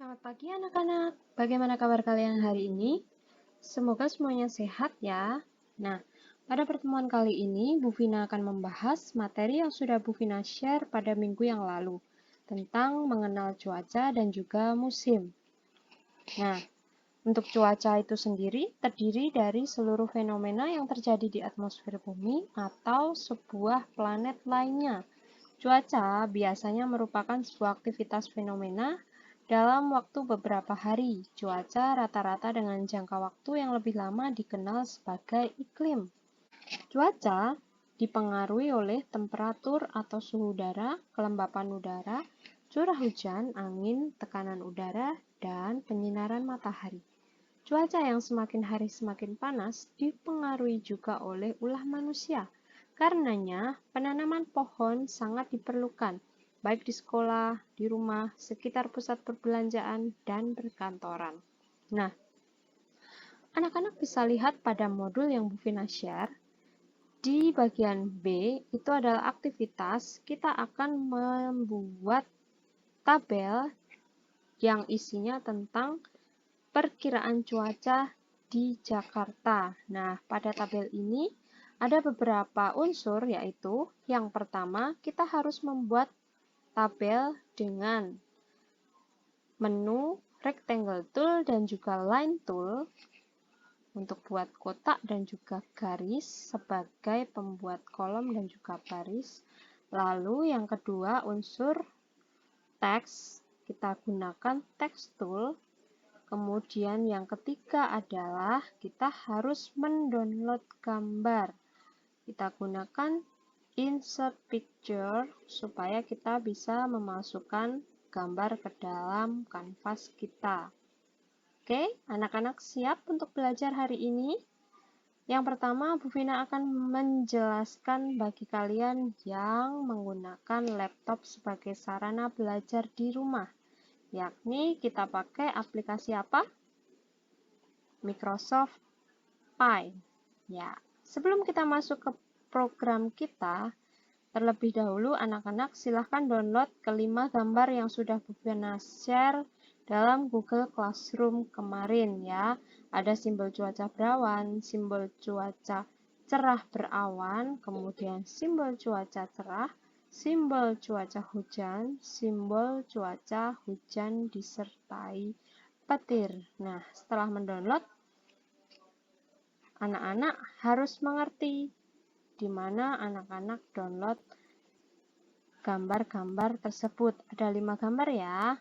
Selamat pagi anak-anak, bagaimana kabar kalian hari ini? Semoga semuanya sehat ya. Nah, pada pertemuan kali ini Bu Vina akan membahas materi yang sudah Bu Vina share pada minggu yang lalu tentang mengenal cuaca dan juga musim. Nah, untuk cuaca itu sendiri terdiri dari seluruh fenomena yang terjadi di atmosfer bumi atau sebuah planet lainnya. Cuaca biasanya merupakan sebuah aktivitas fenomena dalam waktu beberapa hari. Cuaca rata-rata dengan jangka waktu yang lebih lama dikenal sebagai iklim. Cuaca dipengaruhi oleh temperatur atau suhu udara, kelembapan udara, curah hujan, angin, tekanan udara, dan penyinaran matahari. Cuaca yang semakin hari semakin panas dipengaruhi juga oleh ulah manusia. Karenanya, penanaman pohon sangat diperlukan, baik di sekolah, di rumah, sekitar pusat perbelanjaan, dan perkantoran. Nah, anak-anak bisa lihat pada modul yang Bu Vina share. Di bagian B, itu adalah aktivitas. Kita akan membuat tabel yang isinya tentang perkiraan cuaca di Jakarta. Nah, pada tabel ini ada beberapa unsur, yaitu yang pertama, kita harus membuat tabel dengan menu rectangle tool dan juga line tool untuk buat kotak dan juga garis sebagai pembuat kolom dan juga baris. Lalu yang kedua, unsur teks, kita gunakan text tool. Kemudian yang ketiga adalah kita harus mendownload gambar. Kita gunakan insert picture supaya kita bisa memasukkan gambar ke dalam kanvas kita. Oke, anak-anak siap untuk belajar hari ini? Yang pertama, Bu Vina akan menjelaskan bagi kalian yang menggunakan laptop sebagai sarana belajar di rumah. Yakni kita pakai aplikasi apa? Microsoft Paint. Ya, sebelum kita masuk ke program kita, terlebih dahulu anak-anak silahkan download kelima gambar yang sudah Bu Vina share dalam Google Classroom kemarin ya. Ada simbol cuaca berawan, simbol cuaca cerah berawan, kemudian simbol cuaca cerah, simbol cuaca hujan, simbol cuaca hujan disertai petir. Nah, setelah mendownload, anak-anak harus mengerti di mana anak-anak download gambar-gambar tersebut. Ada 5 gambar ya.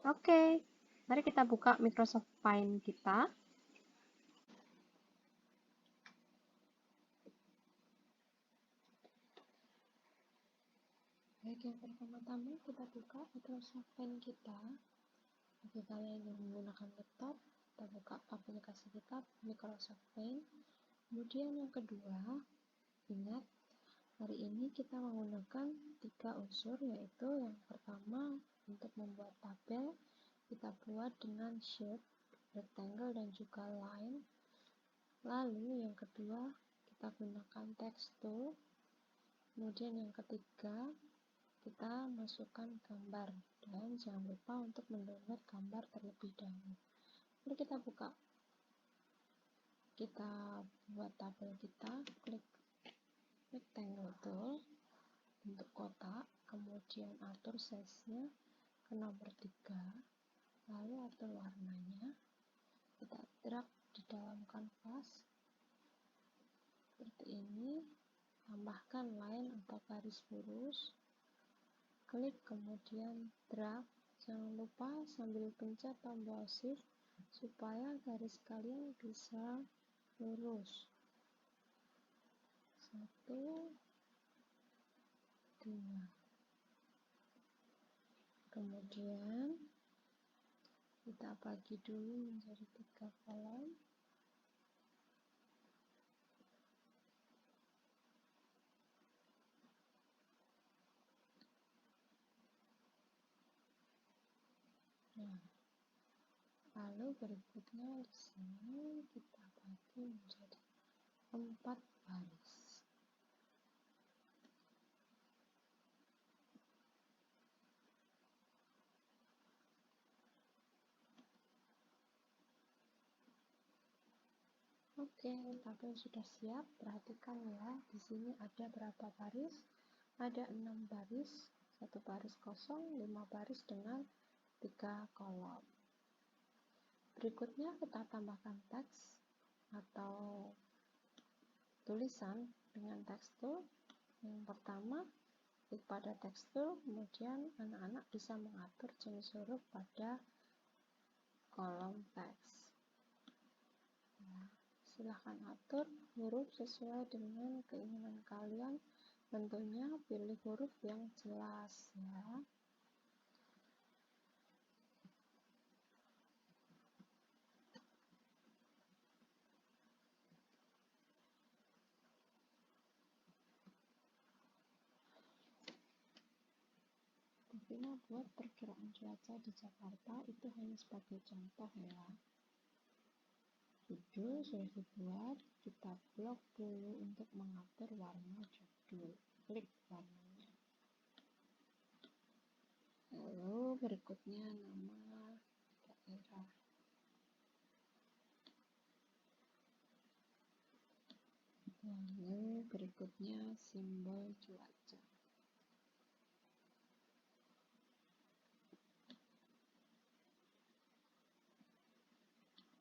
Oke, mari kita buka Microsoft Paint kita. Baik, yang pertama-tama kita buka Microsoft Paint kita. Bagi kalian yang menggunakan laptop, kita buka aplikasi kita Microsoft Paint. Kemudian yang kedua, ingat hari ini kita menggunakan 3 unsur, yaitu yang pertama untuk membuat tabel, kita buat dengan shape, rectangle, dan juga line. Lalu yang kedua, kita gunakan text tool. Kemudian yang ketiga, kita masukkan gambar. Dan jangan lupa untuk mendownload gambar terlebih dahulu. Mari kita buka. Kita buat tabel kita, klik rectangle tool untuk kotak, kemudian atur size-nya ke nomor 3, lalu atur warnanya, kita drag di dalam kanvas seperti ini, tambahkan line atau garis lurus, klik kemudian drag, jangan lupa sambil pencet tombol shift supaya garis kalian bisa lurus. 1, 2. Kemudian kita bagi dulu menjadi 3 kolom. Nah, lalu berikutnya di sini kita bagi menjadi 4 baris. Oke, tabel sudah siap. Perhatikan ya, di sini ada berapa baris? Ada 6 baris, 1 baris kosong, 5 baris dengan 3 kolom. Berikutnya kita tambahkan teks atau tulisan dengan tekstur. Yang pertama, klik pada tekstur, kemudian anak-anak bisa mengatur jenis huruf pada kolom teks. Silahkan atur huruf sesuai dengan keinginan kalian. Tentunya pilih huruf yang jelas ya. Buktinya buat perkiraan cuaca di Jakarta itu hanya sebagai contoh ya. Judul sudah dibuat, kita blok dulu untuk mengatur warna judul. Klik warnanya. Lalu berikutnya nama daerah. Lalu berikutnya simbol cuaca.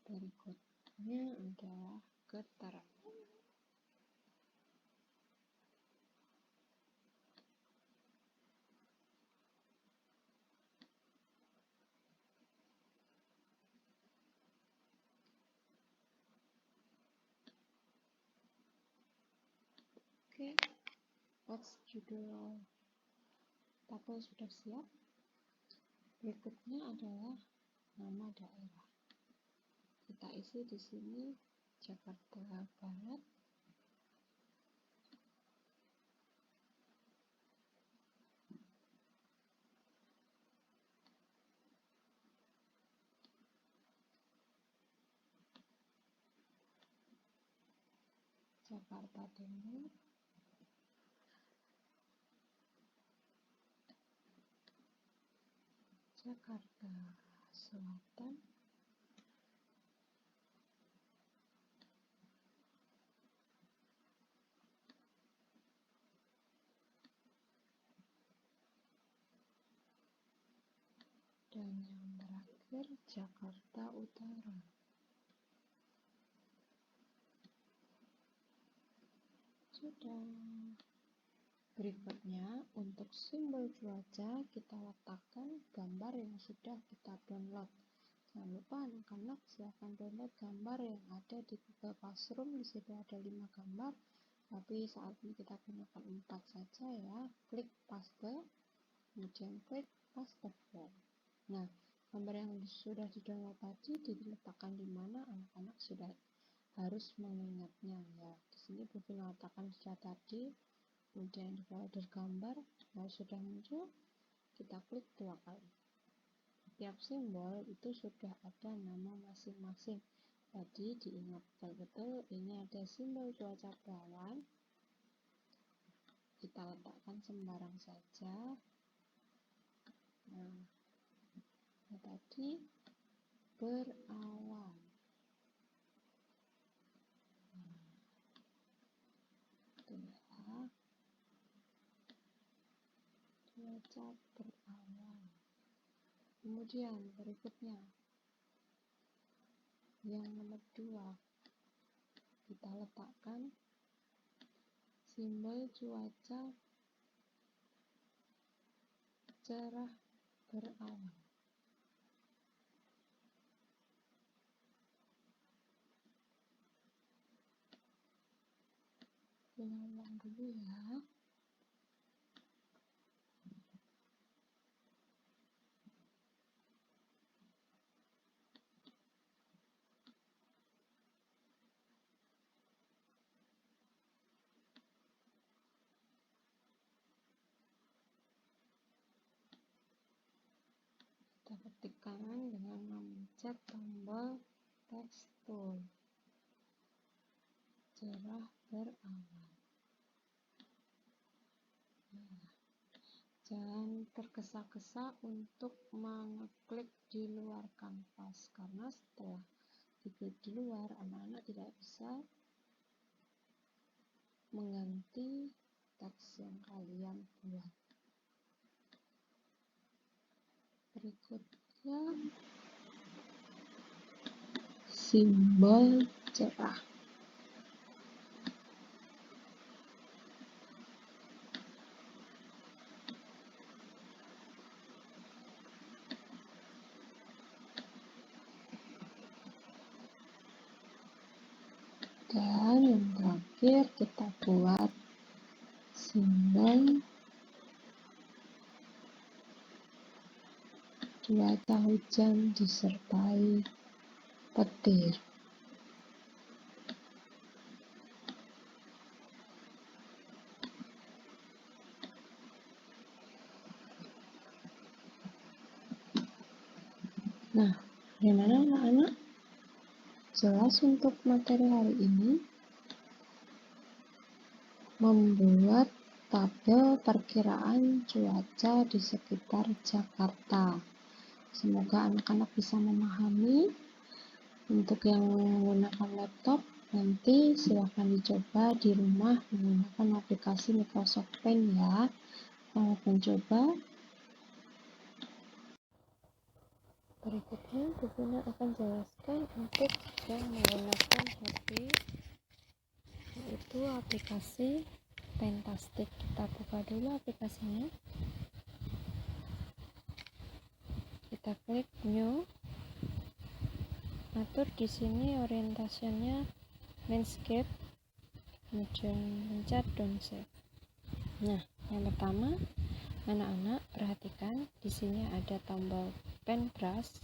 Berikutnya adalah keterangan. Oke, teks judul tabel sudah siap. Berikutnya adalah nama daerah. Kita isi di sini Jakarta Barat. Jakarta Timur. Jakarta Selatan. Dan yang terakhir Jakarta Utara. Sudah. Berikutnya untuk simbol cuaca kita letakkan gambar yang sudah kita download. Jangan lupa anak-anak silahkan download gambar yang ada di Google Classroom. Di situ ada 5 gambar, tapi saat ini kita gunakan 4 saja ya. Klik paste, kemudian klik paste form. Nah, gambar yang sudah di-download tadi diletakkan di mana anak-anak sudah harus mengingatnya ya. Di sini Bu Vina letakkan sudah tadi, kemudian di folder gambar, kalau sudah muncul, kita klik 2 kali. Tiap simbol itu sudah ada nama masing-masing. Jadi diingat betul-betul ini ada simbol cuaca berawan. Kita letakkan sembarang saja. Nah, tadi berawan. Itu ya. Cuaca berawan. Kemudian berikutnya yang nomor 2, kita letakkan simbol cuaca cerah berawan. Kita ulang dulu ya. Kita ketikkan dengan memencet tombol tekstur cerah berawan. Nah, jangan tergesa-gesa untuk mengeklik di luar kanvas, karena setelah ketik di luar, anak-anak tidak bisa mengganti teks yang kalian buat. Berikutnya simbol cerah. Dan yang terakhir kita buat simbol cuaca hujan disertai petir. Nah, bagaimana anak-anak? Jelas untuk materi hari ini? Membuat tabel perkiraan cuaca di sekitar Jakarta. Semoga anak-anak bisa memahami. Untuk yang menggunakan laptop, nanti silahkan dicoba di rumah menggunakan aplikasi Microsoft Paint ya. Selamat mencoba. Berikutnya, Bu Vina akan jelaskan untuk yang menggunakan HP, yaitu aplikasi Paintastic. Kita buka dulu aplikasinya. Kita klik New. Atur di sini orientasinya landscape, kemudian pencet downshape. Nah, yang pertama, anak-anak perhatikan di sini ada tombol paintbrush.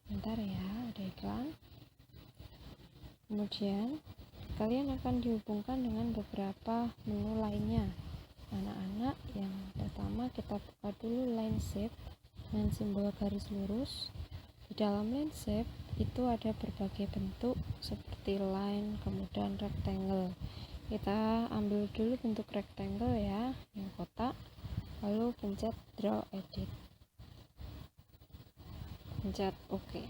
Bentar ya, ada iklan. Kemudian kalian akan dihubungkan dengan beberapa menu lainnya. Anak-anak, yang pertama kita buka dulu line shape dengan simbol garis lurus. Di dalam line shape itu ada berbagai bentuk seperti line, kemudian rectangle. Kita ambil dulu bentuk rectangle ya, yang kotak, lalu pencet draw edit, pencet OK,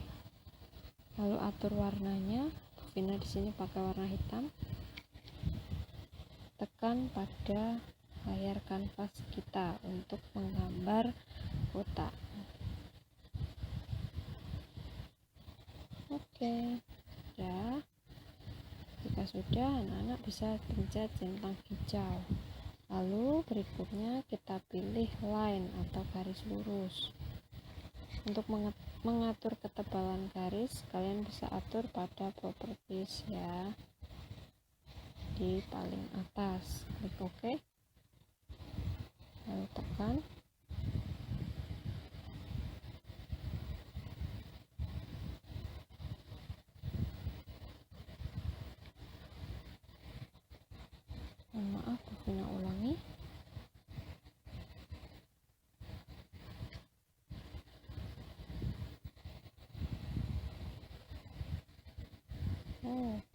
lalu atur warnanya. Bu Vina di sini pakai warna hitam. Tekan pada layar kanvas kita untuk menggambar kotak. Oke, sudah. Jika sudah, anak-anak bisa pencet centang hijau. Lalu berikutnya kita pilih line atau garis lurus. Untuk mengatur ketebalan garis, kalian bisa atur pada properties ya, di paling atas. Klik OK, lalu tekan. Mohon maaf, Bu Vina ulangi.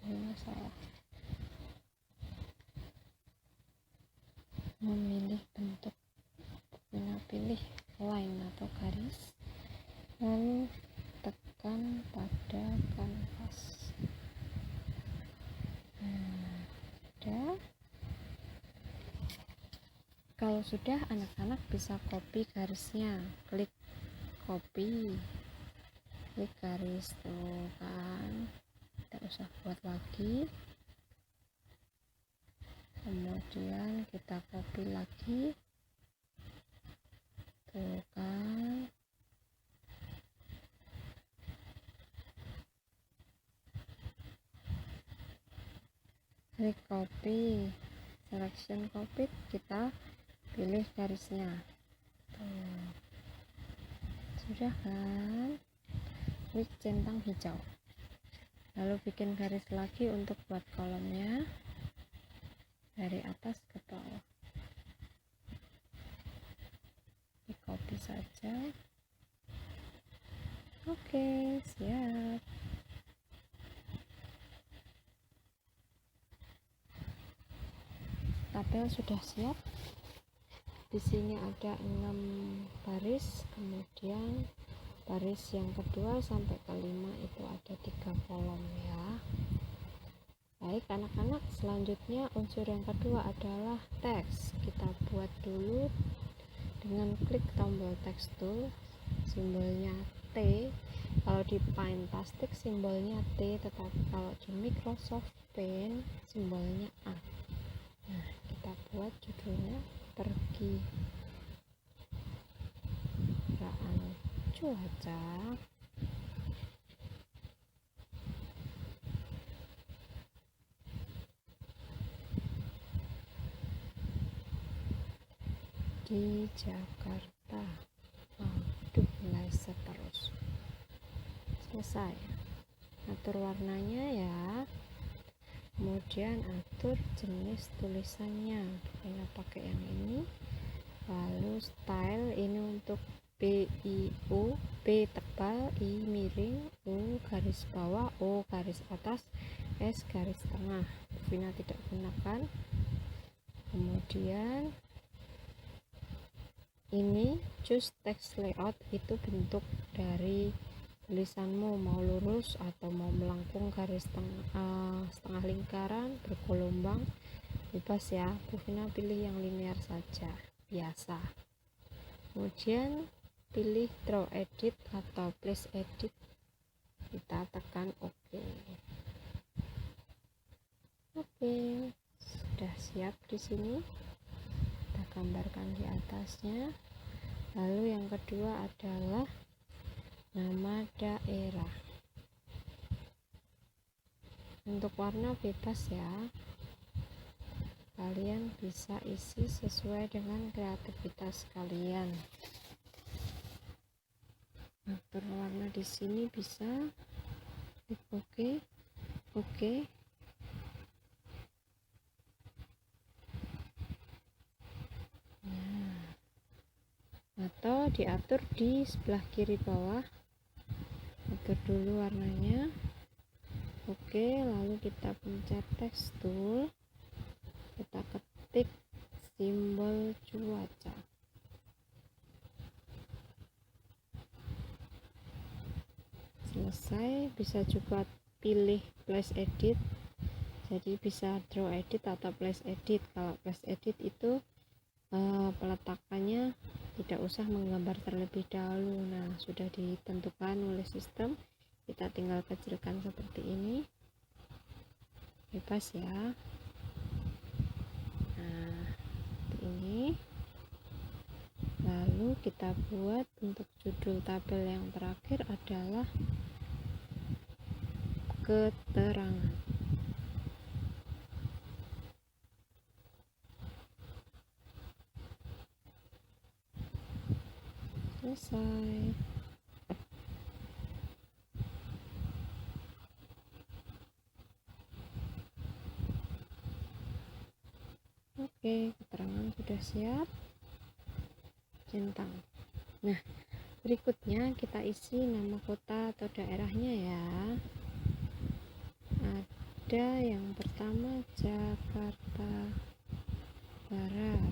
Ini salah. Memilih bentuk, Bu Vina pilih line atau garis, lalu tekan pada kanvas. Sudah. Kalau sudah, anak-anak bisa copy garisnya. Klik copy, klik garis tuh kan, tidak usah buat lagi. Kemudian kita copy lagi, tuh kan. Klik copy, selection copy, kita pilih garisnya. Tuh. Sudah kan? Klik centang hijau. Lalu bikin garis lagi untuk buat kolomnya dari atas ke bawah. Di copy saja. Oke, siap. Tabel sudah siap. Di sini ada 6 baris, kemudian Baris yang kedua sampai kelima itu ada 3 kolom ya. Baik anak-anak, selanjutnya unsur yang kedua adalah teks. Kita buat dulu dengan klik tombol teks tool, simbolnya T. Kalau di Paintastic simbolnya T, tetapi kalau di Microsoft Paint simbolnya A. Nah, kita buat judulnya pergi perkiraan cuaca. Di Jakarta. Aduh, leset terus. Selesai. Atur warnanya ya. Kemudian atur jenis tulisannya. Kita pakai yang ini. Lalu style ini untuk BIU, B tebal, I miring, U garis bawah, O garis atas, S garis tengah. Vina tidak gunakan. Kemudian ini choose text layout, itu bentuk dari tulisanmu, mau lurus atau mau melengkung, garis setengah lingkaran, bergelombang, bebas ya. Bu Vina pilih yang linear saja, biasa. Kemudian pilih draw edit atau place edit, kita tekan OK. Oke, sudah siap di sini. Kita gambarkan di atasnya. Lalu yang kedua adalah nama daerah. Untuk warna bebas ya, kalian bisa isi sesuai dengan kreativitas kalian. Atur warna di sini bisa klik OK, OK. Atau diatur di sebelah kiri bawah, atur dulu warnanya. Oke, lalu kita pencet text tool, kita ketik simbol cuaca. Selesai. Bisa juga pilih place edit, jadi bisa draw edit atau place edit. Kalau place edit itu peletakannya tidak usah menggambar terlebih dahulu. Nah, sudah ditentukan oleh sistem, kita tinggal kecilkan seperti ini, bebas ya. Nah, seperti ini. Lalu kita buat untuk judul tabel yang terakhir adalah keterangan. Selesai. Oke, keterangan sudah siap. Centang. Nah, berikutnya kita isi nama kota atau daerahnya ya. Ada yang pertama Jakarta Barat.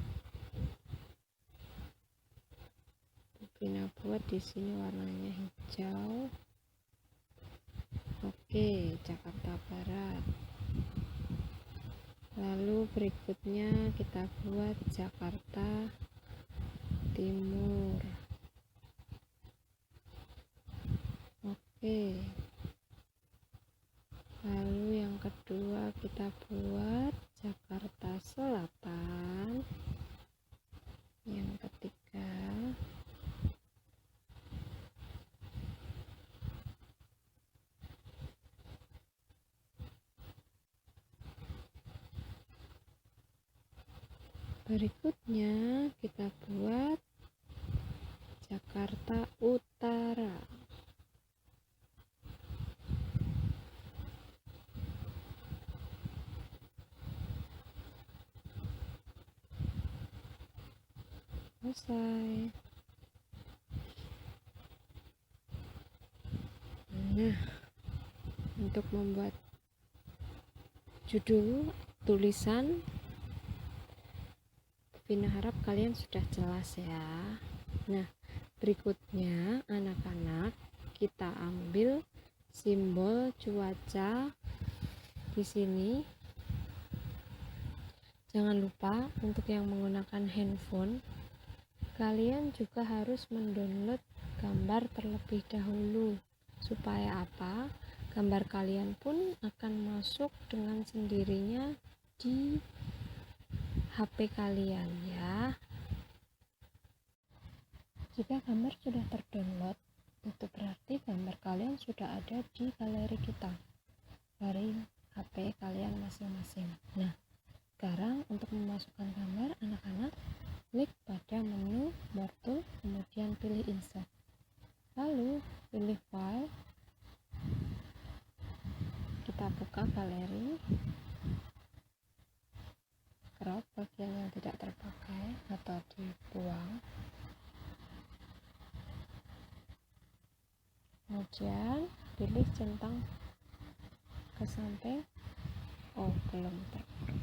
Vina buat di sini warnanya hijau. Oke, Jakarta Barat. Lalu berikutnya kita buat Jakarta Timur. Oke. Lalu yang kedua kita buat Jakarta Selatan. Yang ketiga berikutnya kita buat Jakarta Utara. Selesai. Nah, untuk membuat judul tulisan, Vina harap kalian sudah jelas ya. Nah, Berikutnya, anak-anak, kita ambil simbol cuaca di sini. Jangan lupa untuk yang menggunakan handphone, kalian juga harus mendownload gambar terlebih dahulu. Supaya apa? Gambar kalian pun akan masuk dengan sendirinya di HP kalian ya. Jika gambar sudah terdownload, itu berarti gambar kalian sudah ada di galeri kita dari HP kalian masing-masing. Nah, sekarang untuk memasukkan gambar, anak-anak klik pada menu More Tool, kemudian pilih Insert. Lalu pilih File. Kita buka galeri. Crop bagian yang tidak terpakai atau dibuang. Kemudian pilih centang ke samping. Oh, belum terpakai.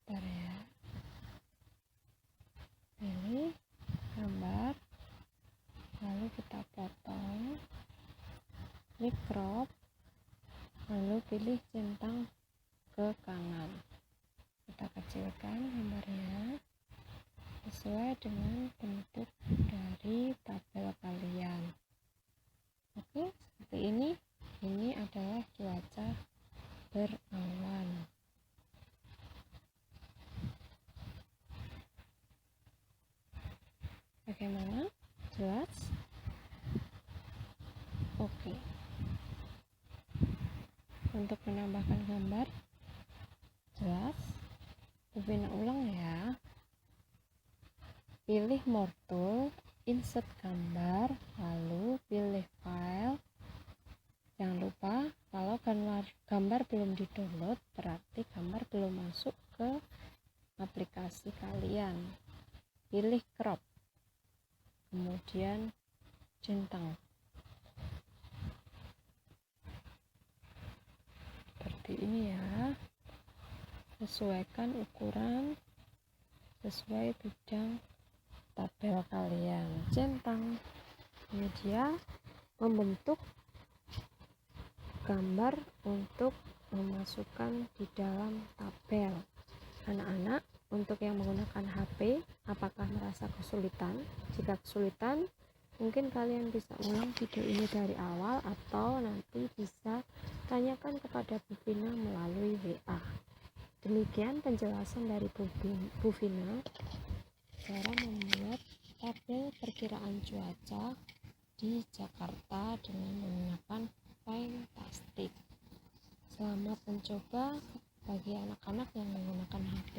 Bentar ya. Pilih gambar, lalu kita potong, klik crop, lalu pilih centang ke kanan. Kita kecilkan gambarnya sesuai dengan bentuk dari tabel kalian. Oke, seperti ini. Ini adalah cuaca berawan. Bagaimana? Jelas? Oke. Untuk menambahkan gambar, jelas? Bufina ulang ya. Pilih More Tool, insert gambar, lalu pilih file. Jangan lupa, kalau gambar belum di-download, berarti gambar belum masuk ke aplikasi kalian. Pilih crop, kemudian centang. Seperti ini ya. Sesuaikan ukuran sesuai bidang tabel kalian. Centang. Kemudian membentuk gambar untuk memasukkan di dalam tabel. Anak-anak, untuk yang menggunakan HP, apakah merasa kesulitan? Jika kesulitan, mungkin kalian bisa ulang video ini dari awal atau nanti bisa tanyakan kepada Bufina melalui WA. Demikian penjelasan dari Bufina cara membuat tabel perkiraan cuaca di Jakarta dengan menggunakan Fantastic. Selamat mencoba bagi anak-anak yang menggunakan HP.